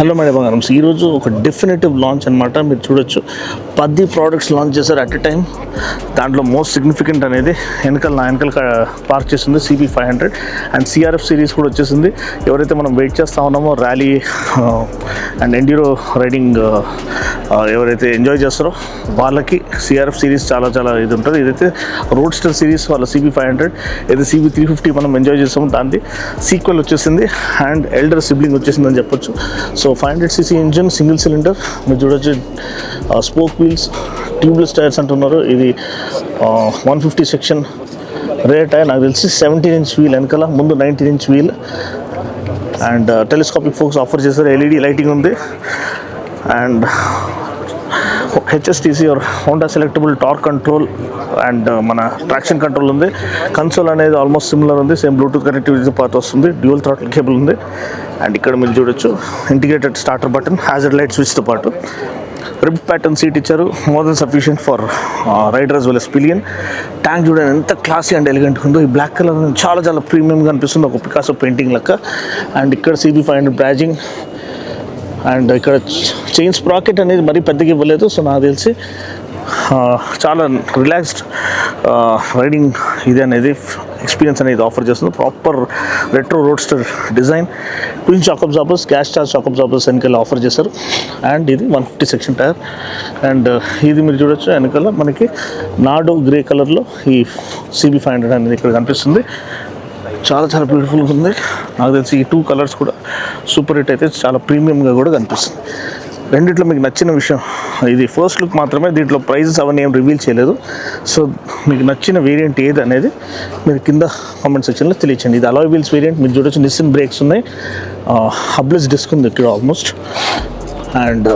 Hello madam బంగారమ్స్, ఈరోజు ఒక definitive launch అనమాట. మీరు చూడొచ్చు 10 ప్రోడక్ట్స్ లాంచ్ చేశారు అట్ ఎ టైం. దాంట్లో మోస్ట్ సిగ్నిఫికెంట్ అనేది నా వెనకాల పార్క్ చేస్తుంది CB500 అండ్ CRF సిరీస్ కూడా వచ్చేసింది. ఎవరైతే మనం వెయిట్ చేస్తూ ఉన్నామో ర్యాలీ అండ్ ఎండ్యూరో రైడింగ్ ఎవరైతే ఎంజాయ్ చేస్తారో వాళ్ళకి CRF సిరీస్ చాలా ఇది ఉంటుంది. ఇదైతే రోడ్స్టర్ సిరీస్ వాళ్ళ CB500, ఏదైతే CB350 మనం ఎంజాయ్ చేస్తామో దాన్ని సీక్వెల్ వచ్చేసింది అండ్ ఎల్డర్ సిబ్లింగ్ వచ్చేసిందని చెప్పొచ్చు. So 500cc engine, single cylinder. మీరు చూడొచ్చు స్పోక్ వీల్స్, ట్యూబ్లెస్ టైర్స్ అంటున్నారు. ఇది 150 సెక్షన్ రేర్ టైర్, నాకు తెలిసి 17-inch వీల్ వెనకాల, ముందు 19-inch wheel and telescopic forks offer చేశారు. LED లైటింగ్ ఉంది and HSTC or Honda selectable torque control and మన ట్రాక్షన్ కంట్రోల్ ఉంది. కన్సోల్ అనేది ఆల్మోస్ట్ సిమిలర్ ఉంది, సేమ్ బ్లూటూత్ కనెక్టివిటీ పాత్ వస్తుంది. డ్యూయల్ థ్రాటిల్ కేబుల్ ఉంది అండ్ ఇక్కడ మీరు చూడొచ్చు integrated starter button, hazard light స్విచ్తో పాటు రిబ్ ప్యాటర్న్ సీట్ ఇచ్చారు. More than sufficient for rider as well as pillion. Tank చూడండి ఎంత క్లాసీ అండ్ ఎలిగెంట్గా ఉందో. ఈ బ్లాక్ కలర్ చాలా ప్రీమియంగా అనిపిస్తుంది, ఒక పికాసో పెయింటింగ్ లెక్క. అండ్ ఇక్కడ CB500 బ్రాజింగ్ అండ్ ఇక్కడ చైన్ స్ప్రాకెట్ అనేది మరీ పెద్దగా ఇవ్వలేదు. సో నాకు తెలిసి చాలా రిలాక్స్డ్ రైడింగ్ ఇది అనేది ఎక్స్పీరియన్స్ అనేది ఆఫర్ చేస్తుంది. Proper retro roadster design, twin shock absorbers, gas charge shock absorbers వెనకాల ఆఫర్ చేశారు. అండ్ ఇది 150 సెక్షన్ టైర్ అండ్ ఇది మీరు చూడొచ్చు వెనకాల మనకి నాడో గ్రే కలర్లో ఈ CB500 అనేది ఇక్కడ కనిపిస్తుంది. చాలా బ్యూటిఫుల్గా ఉంది. నాకు తెలిసి ఈ 2 కలర్స్ కూడా సూపర్ హిట్ అయితే చాలా ప్రీమియంగా కూడా కనిపిస్తుంది. రెండిట్లో మీకు నచ్చిన విషయం ఇది ఫస్ట్ లుక్ మాత్రమే, దీంట్లో ప్రైజెస్ అవన్నీ ఏం రివీల్ చేయలేదు. సో మీకు నచ్చిన వేరియంట్ ఏది అనేది మీరు కింద కామెంట్ సెక్షన్లో తెలియచండి. ఇది అలాయ్ వీల్స్ వేరియంట్. మీరు చూడొచ్చు నిస్సిన్ బ్రేక్స్ ఉన్నాయి, హబ్లెస్ డిస్క్ ఉంది ఇక్కడ ఆల్మోస్ట్ అండ్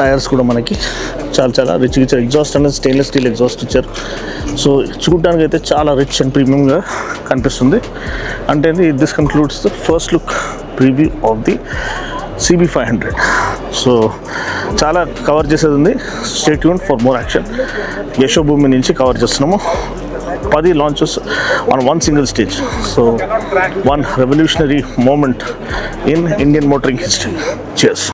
టైర్స్ కూడా మనకి చాలా రిచ్ ఇచ్చారు. ఎగ్జాస్ట్ అనేది స్టెయిన్లెస్ స్టీల్ ఎగ్జాస్ట్ ఇచ్చారు. సో చూడడానికి అయితే చాలా రిచ్ అండ్ ప్రీమియంగా కనిపిస్తుంది. అంటే this concludes the first look preview of the CB500. So చాలా కవర్ చేసేది ఉంది. Stay tuned for more action. Yashobhoomi నుంచి కవర్ చేస్తున్నాము. 10 launches on one single stage. So one revolutionary moment in Indian motoring history. Cheers.